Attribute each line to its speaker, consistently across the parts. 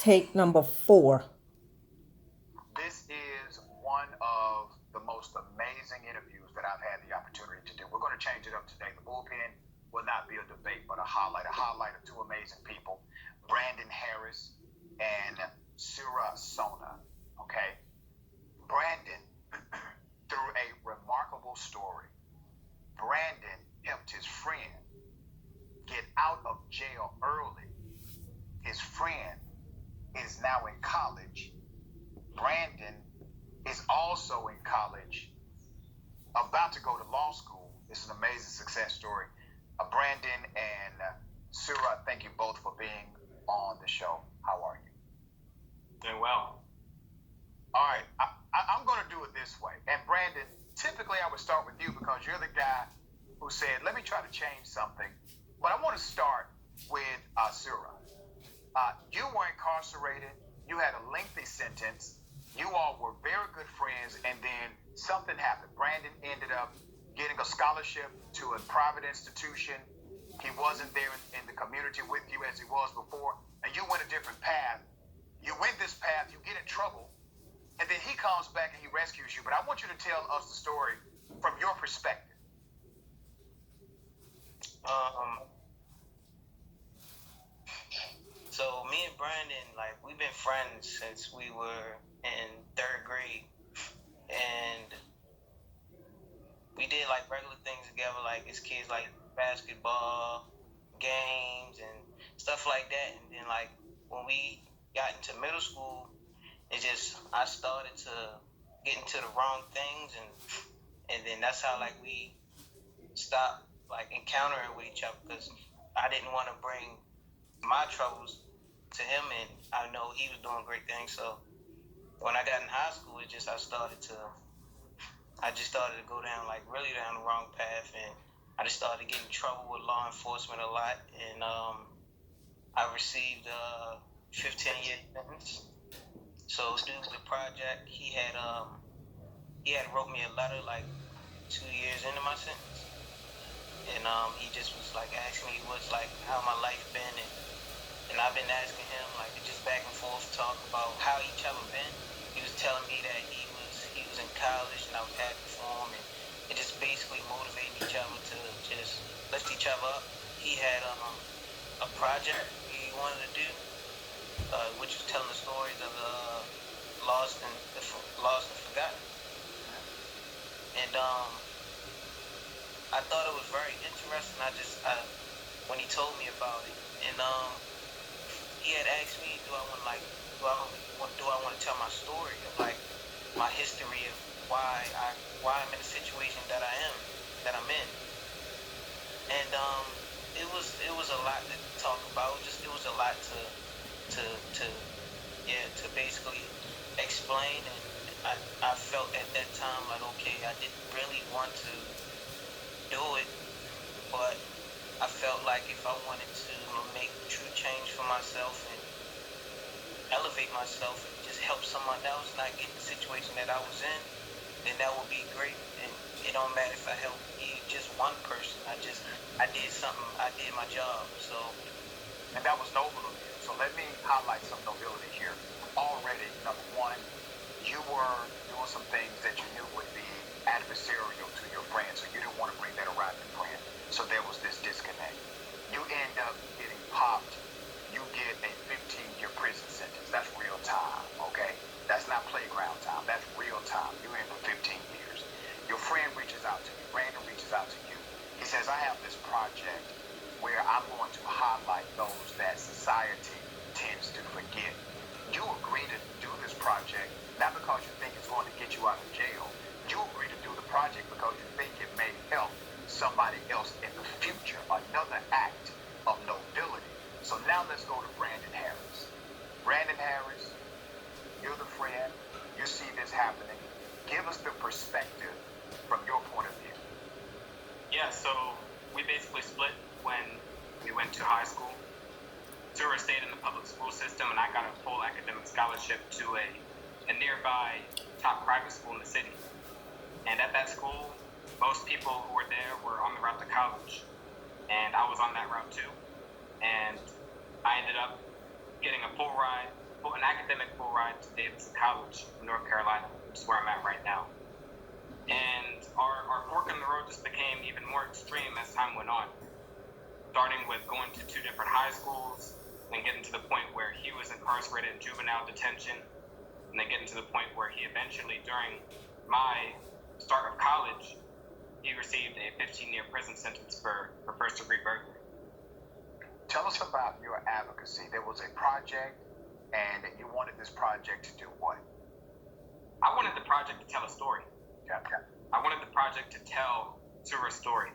Speaker 1: take number 4.
Speaker 2: This is one of the most amazing interviews that I've had the opportunity to do. We're going to change it up today. The bullpen will not be a debate, but a highlight of two amazing people, Brandon Harris and Surah Sona. Okay. Brandon, through a remarkable story, Brandon helped his friend get out of jail early. His friend is now in college. Brandon is also in college, about to go to law school. It's an amazing success story. Brandon and Surah, thank you both for being on the show. How are you?
Speaker 3: Doing well.
Speaker 2: All right, I'm going to do it this way. And Brandon, typically I would start with you because you're the guy who said, let me try to change something. But I want to start with Surah. You were incarcerated. You had a lengthy sentence. You all were very good friends, and then something happened. Brandon ended up getting a scholarship to a private institution. He wasn't there in the community with you as he was before, and you went a different path. You went this path, you get in trouble, and then he comes back and he rescues you. But I want you to tell us the story from your perspective.
Speaker 3: So me and Brandon, like, we've been friends since we were in 3rd grade, and we did like regular things together, like as kids, like basketball, games, and stuff like that. And then like when we got into middle school, I started to get into the wrong things, and then that's how like we stopped like encountering with each other, because I didn't want to bring my troubles to him, and I know he was doing great things. So when I got in high school, I just started to go down, like really down the wrong path, and I just started getting in trouble with law enforcement a lot, and I received a 15-year sentence. So due to the project, he had wrote me a letter like 2 years into my sentence, and he just was like asking me what's like how my life been, and I've been asking him like just back and forth talk about how each other been. He was telling me that he was in college, and I was happy for him, and it just basically motivating each other to just lift each other up. He had a project he wanted to do, which was telling the stories of the lost and forgotten, and I thought it was very interesting. When he told me about it, and he had asked me, do I want to tell my story of like my history of why I'm in the situation that I'm in, and it was a lot to talk about. It was a lot to basically explain, and I felt at that time like, okay, I didn't really want to do it, but I felt like if I wanted to make true change for myself and elevate myself and just help someone else not get the situation that I was in, then that would be great. And it don't matter if I help just one person. I did something. I did my job. So,
Speaker 2: and that was noble of you. So let me highlight some nobility here. Already, number one, you were doing some things that you knew would be adversarial to your friend, so you didn't want to bring that around your friend. So there was this disconnect. You end up getting popped. You get a 15-year prison sentence. That's real time, okay? That's not playground time. That's real time. You're in for 15 years. Your friend reaches out to you. Brandon reaches out to you. He says, I have this project where I'm going to highlight those that society tends to forget. You agree to do this project not because you think it's going to get you out of jail. You agree to do the project because you think it may help somebody else in the future. Another act of nobility. So now let's go to Brandon Harris. Brandon Harris, you're the friend. You see this happening. Give us the perspective from your point of view.
Speaker 4: Yeah, so we basically split when we went to high school. Surah stayed in the public school system, and I got a full academic scholarship to a nearby top private school in the city. And at that school, most people who were there were on the route to college. And I was on that route too. And I ended up getting a full ride an academic full ride to Davidson College in North Carolina, which is where I'm at right now. And our fork in the road just became even more extreme as time went on, starting with going to 2 different high schools, then getting to the point where he was incarcerated in juvenile detention, and then getting to the point where he eventually, during my start of college, he received a 15-year prison sentence for first-degree burglary.
Speaker 2: Tell us about your advocacy. There was a project, and you wanted this project to do what?
Speaker 4: I wanted the project to tell a story.
Speaker 2: Okay.
Speaker 4: I wanted the project to tell Sura's story.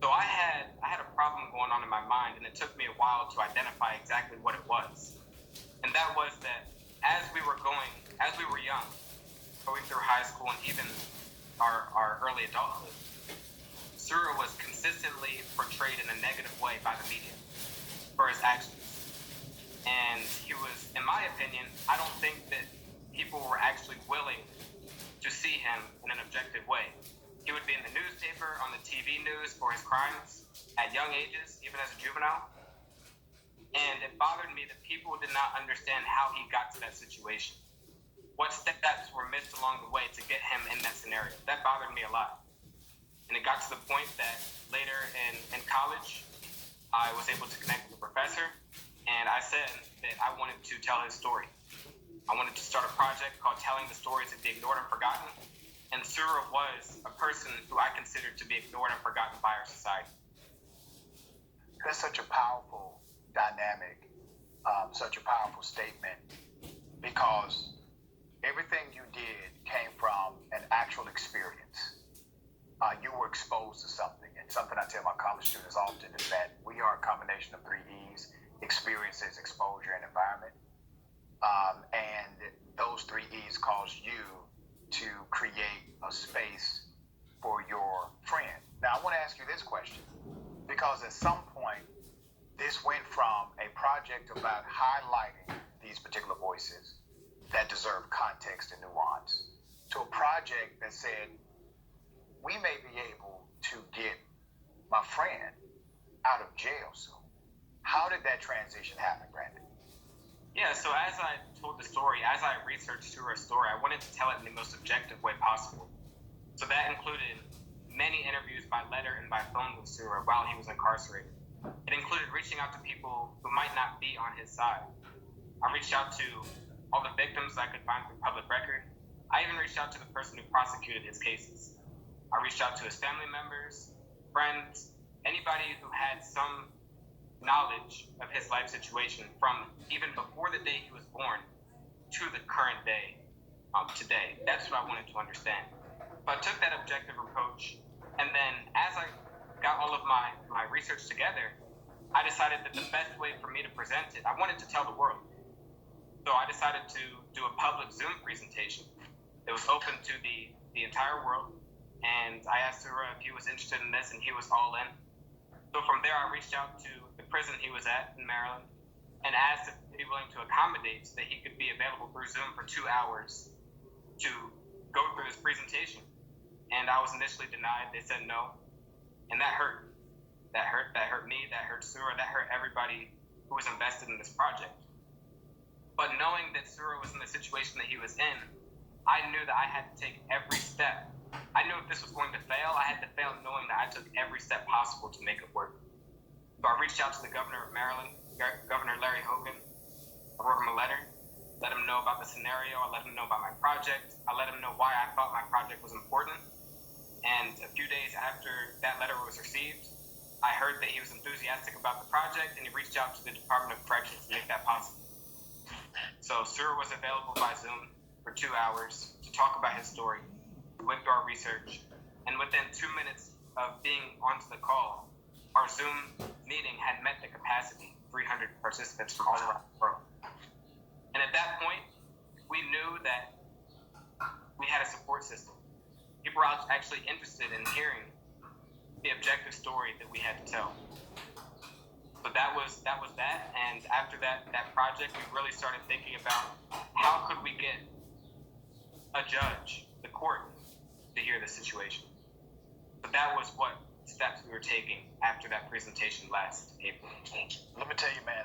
Speaker 4: So I had a problem going on in my mind, and it took me a while to identify exactly what it was. And that was that as we were young, going through high school and even our early adulthood, Sura was consistently portrayed in a negative way by the media for his actions. And he was, in my opinion, I don't think that people were actually willing to see him in an objective way. He would be in the newspaper, on the TV news for his crimes at young ages, even as a juvenile. And it bothered me that people did not understand how he got to that situation. What steps were missed along the way to get him in that scenario. That bothered me a lot. And it got to the point that later in college, I was able to connect with a professor, and I said that I wanted to tell his story. I wanted to start a project called Telling the Stories of the Ignored and Forgotten, and Sura was a person who I considered to be ignored and forgotten by our society.
Speaker 2: That's such a powerful dynamic, such a powerful statement, because everything you did came from an actual experience. You were exposed to something, and something I tell my college students often is that we are a combination of 3 E's: experiences, exposure, and environment. And those 3 E's cause you to create a space for your friend. Now, I want to ask you this question, because at some point, this went from a project about highlighting these particular voices that deserve context and nuance to a project that said, we may be able to get my friend out of jail soon. How did that transition happen, Brandon?
Speaker 4: Yeah, so as I told the story, as I researched Sura's story, I wanted to tell it in the most objective way possible. So that included many interviews by letter and by phone with Sura while he was incarcerated. It included reaching out to people who might not be on his side. I reached out to all the victims I could find through public record. I even reached out to the person who prosecuted his cases. I reached out to his family members, friends, anybody who had some knowledge of his life situation from even before the day he was born to the current day, today. That's what I wanted to understand. So I took that objective approach, and then as I got all of my research together, I decided that the best way for me to present it, I wanted to tell the world. So I decided to do a public Zoom presentation that was open to the entire world, and I asked Sura if he was interested in this, and he was all in. So from there, I reached out to the prison he was at in Maryland and asked if he'd be willing to accommodate so that he could be available through Zoom for 2 hours to go through this presentation. And I was initially denied. They said no. And that hurt. That hurt me, that hurt Sura, that hurt everybody who was invested in this project. But knowing that Sura was in the situation that he was in, I knew that I had to take every step. I knew if this was going to fail, I had to fail knowing that I took every step possible to make it work. So I reached out to the governor of Maryland, Governor Larry Hogan. I wrote him a letter, let him know about the scenario, I let him know about my project, I let him know why I thought my project was important. And a few days after that letter was received, I heard that he was enthusiastic about the project, and he reached out to the Department of Corrections to make that possible. So Sura was available by Zoom for 2 hours to talk about his story. We went through our research, and within 2 minutes of being onto the call, our Zoom meeting had met the capacity, 300 participants from all around the world. And at that point, we knew that we had a support system. People were actually interested in hearing the objective story that we had to tell. So that was that, and after that project, we really started thinking about how could we get a judge, the court, to hear the situation. But that was what steps we were taking after that presentation last April.
Speaker 2: Let me tell you, man,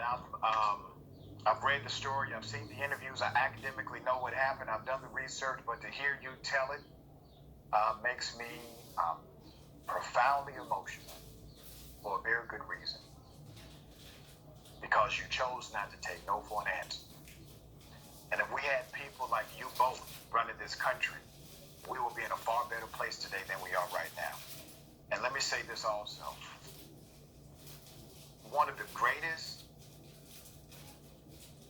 Speaker 2: I've read the story, I've seen the interviews, I academically know what happened, I've done the research, but to hear you tell it makes me profoundly emotional for a very good reason. Because you chose not to take no for an answer. And if we had people like you both running this country, we will be in a far better place today than we are right now. And let me say this also. One of the greatest,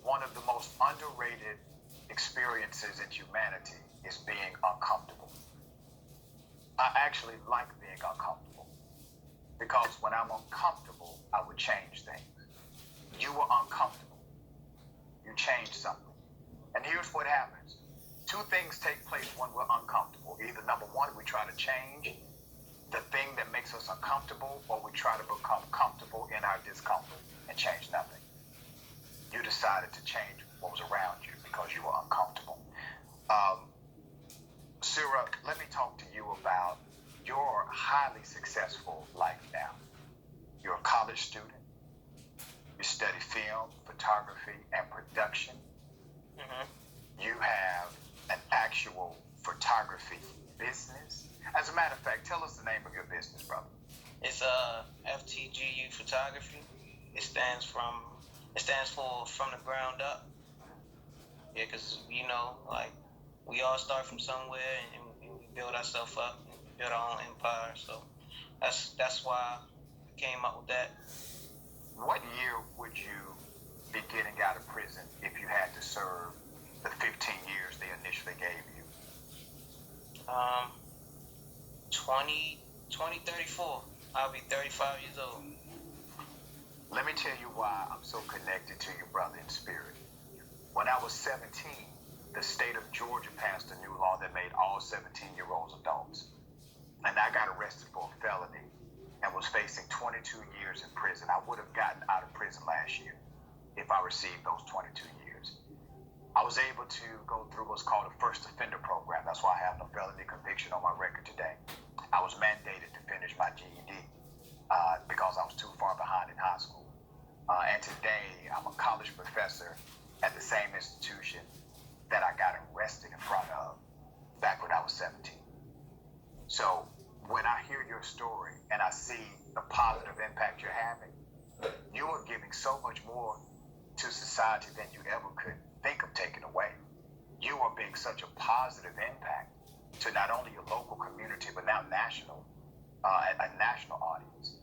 Speaker 2: one of the most underrated experiences in humanity is being uncomfortable. I actually like being uncomfortable because when I'm uncomfortable, I would change things. You were uncomfortable. You changed something. And here's what happens. Two things take place when we're uncomfortable. Either number one, we try to change the thing that makes us uncomfortable, or we try to become comfortable in our discomfort and change nothing. You decided to change what was around you because you were uncomfortable. Sirah, let me talk to you about your highly successful life now. You're a college student. You study film, photography, and production.
Speaker 3: Mm-hmm.
Speaker 2: You have an actual photography business. As a matter of fact, tell us the name of your business, brother.
Speaker 3: It's FTGU Photography. It stands for from the ground up. Yeah, because like we all start from somewhere and we build ourselves up and build our own empire. So that's why I came up with that.
Speaker 2: What year would you be getting out of prison if you had to serve the 15 years they initially gave you?
Speaker 3: 2034. I'll be 35 years old.
Speaker 2: Let me tell you why I'm so connected to you, brother, in spirit. When I was 17, the state of Georgia passed a new law that made all 17-year-olds adults. And I got arrested for a felony and was facing 22 years in prison. I would have gotten out of prison last year if I received those 22 years. I was able to go through what's called a first offender program. That's why I have no felony conviction on my record today. I was mandated to finish my GED because I was too far behind in high school. And today, I'm a college professor at the same institution that I got arrested in front of back when I was 17. So when I hear your story and I see the positive impact you're having, you are giving so much more to society than you ever could think of taking away. You are being such a positive impact to not only your local community, but now national, a national audience.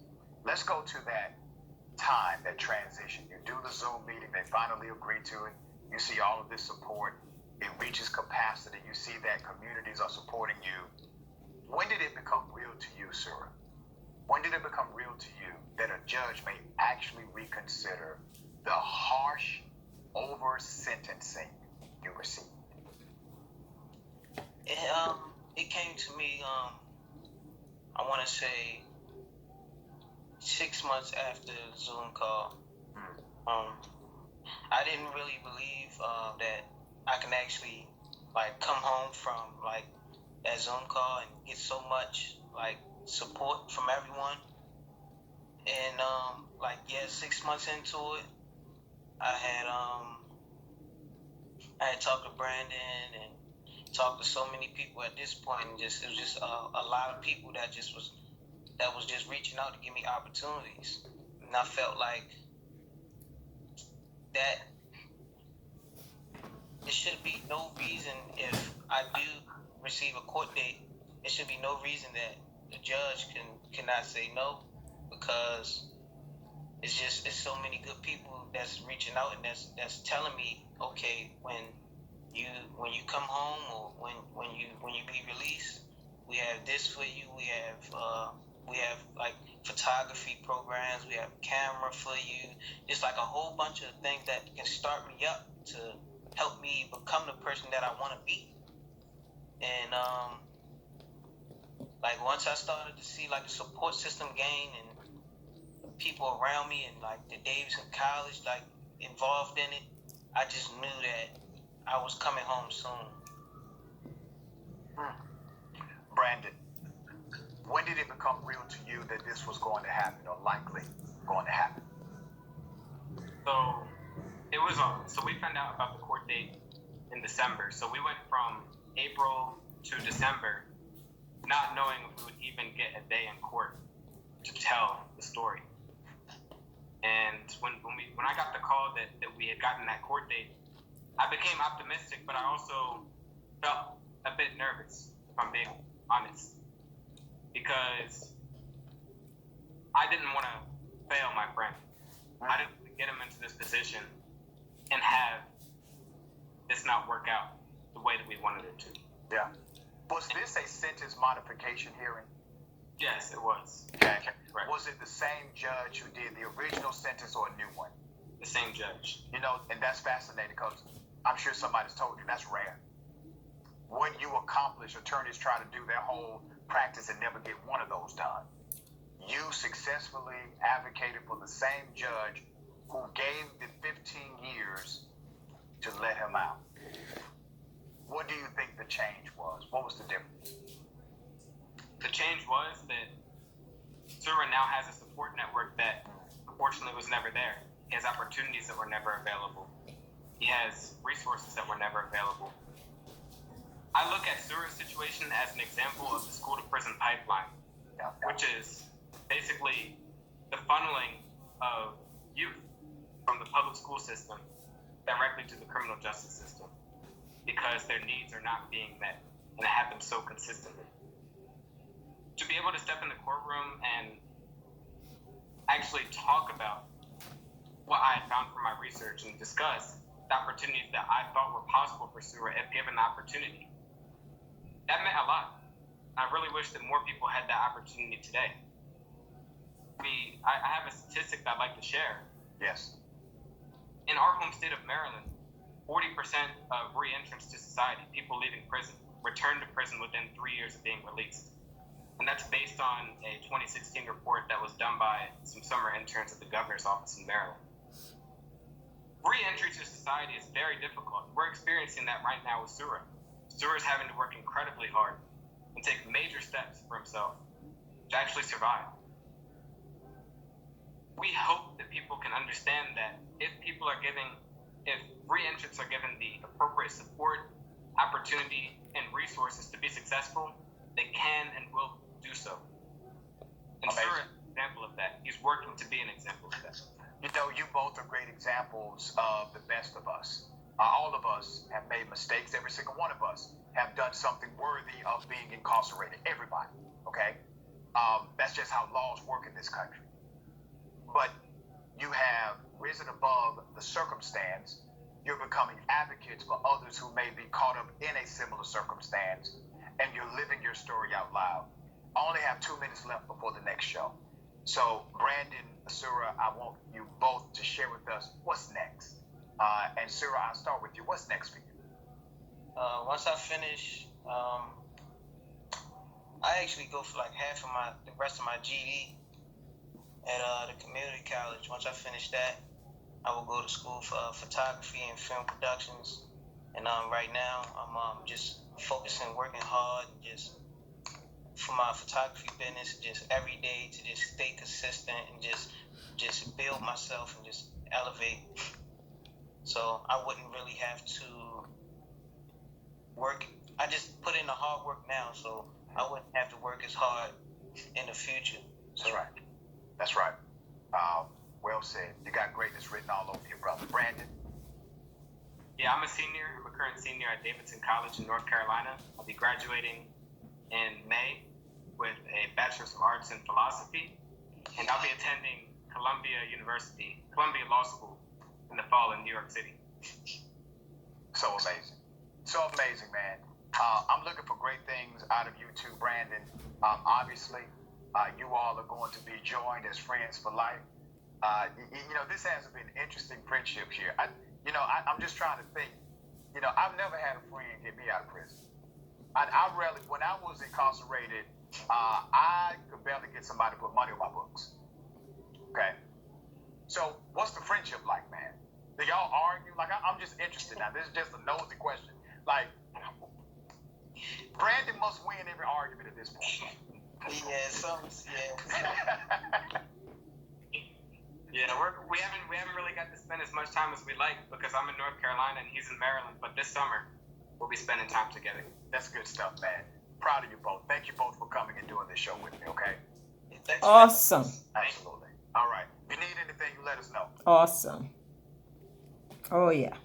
Speaker 2: Let's go to that time, that transition. You do the Zoom meeting, they finally agree to it. You see all of this support. It reaches capacity. You see that communities are supporting you. When did it become real to you, Sirah? When did it become real to you that a judge may actually reconsider the harsh over-sentencing you received?
Speaker 3: It came to me, I want to say 6 months after the Zoom call. I didn't really believe that I can actually come home from that Zoom call and get so much support from everyone. And 6 months into it, I had talked to Brandon and talked to so many people at this point, and it was just a lot of people that was just reaching out to give me opportunities. And I felt like that there should be no reason, if I do receive a court date, there should be no reason that the judge cannot say no, because it's so many good people that's reaching out and that's telling me, okay, when you come home or when you be released, we have this for you. We have photography programs. We have camera for you. It's a whole bunch of things that can start me up to help me become the person that I want to be. And once I started to see the support system gain and people around me and the Davidson College involved in it, I just knew that I was coming home soon.
Speaker 2: Brandon, when did it become real to you that this was going to happen, or likely going to happen?
Speaker 4: So it was so we found out about the court date in December. So we went from April to December, not knowing if we would even get a day in court to tell the story. And when I got the call that we had gotten that court date, I became optimistic, but I also felt a bit nervous, if I'm being honest, because I didn't want to fail my friend. I didn't want to get him into this position and have this not work out the way that we wanted it to.
Speaker 2: Yeah. Was this a sentence modification hearing?
Speaker 4: Yes, it was.
Speaker 2: Okay.
Speaker 4: Right.
Speaker 2: Was it the same judge who did the original sentence or a new one?
Speaker 4: The same judge.
Speaker 2: You know, and that's fascinating because I'm sure somebody's told you that's rare. What you accomplish, attorneys try to do their whole practice and never get one of those done. You successfully advocated for the same judge who gave the 15 years to let him out. What do you think the change was? What was the difference?
Speaker 4: The change was that Sura now has a support network that unfortunately was never there. He has opportunities that were never available. He has resources that were never available. I look at Sura's situation as an example of the school to prison pipeline, which is basically the funneling of youth from the public school system directly to the criminal justice system because their needs are not being met, and it happens so consistently. To be able to step in the courtroom and actually talk about what I had found from my research and discuss the opportunities that I thought were possible for Sura if given the opportunity, that meant a lot. I really wish that more people had that opportunity today. I have a statistic that I'd like to share.
Speaker 2: Yes.
Speaker 4: In our home state of Maryland, 40% of re-entrants to society, people leaving prison, return to prison within 3 years of being released. And that's based on a 2016 report that was done by some summer interns at the governor's office in Maryland. Re-entry to society is very difficult. We're experiencing that right now with Sura. Sura's having to work incredibly hard and take major steps for himself to actually survive. We hope that people can understand that if re-entrants are given the appropriate support, opportunity, and resources to be successful, they can and will do so. And Sura is an example of that. He's working to be an example of that.
Speaker 2: You know, you both are great examples of the best of us. All of us have made mistakes. Every single one of us have done something worthy of being incarcerated. Everybody, okay? That's just how laws work in this country. But you have risen above the circumstance. You're becoming advocates for others who may be caught up in a similar circumstance, and you're living your story out loud. I only have 2 minutes left before the next show. So, Brandon, Sura, I want you both to share with us what's next. And Sura, I'll start with you. What's next for you?
Speaker 3: Once I finish, I actually go for like half of the rest of my GED at the community college. Once I finish that, I will go to school for photography and film productions. And right now, I'm just focusing, working hard, just for my photography business, just every day to just stay consistent and just build myself and just elevate. So I wouldn't really have to work. I just put in the hard work now, so I wouldn't have to work as hard in the future. So.
Speaker 2: That's right. That's right. Well said. You got greatness written all over you, brother. Brandon?
Speaker 4: Yeah, I'm a senior. I'm a current senior at Davidson College in North Carolina. I'll be graduating in May with a Bachelor's of Arts in Philosophy, and I'll be attending Columbia Law School in the fall in New York City.
Speaker 2: So amazing. So amazing, man. I'm looking for great things out of you two, Brandon. Obviously, you all are going to be joined as friends for life. You know, this has been interesting friendship here. I'm just trying to think. You know, I've never had a friend get me out of prison. When I was incarcerated, I could barely get somebody to put money on my books. Okay. So what's the friendship like, man? Do y'all argue? Like, I'm just interested now. This is just a nosy question. Like, Brandon must win every argument at this point.
Speaker 3: Yeah.
Speaker 4: Yeah, we haven't really got to spend as much time as we like because I'm in North Carolina and he's in Maryland. But this summer, we'll be spending time together.
Speaker 2: That's good stuff, man. Proud of you both. Thank you both for coming and doing this show with me. Okay.
Speaker 3: Thanks,
Speaker 1: Awesome.
Speaker 2: Absolutely. All right. If you need anything, you let us know.
Speaker 1: Awesome. Oh, yeah.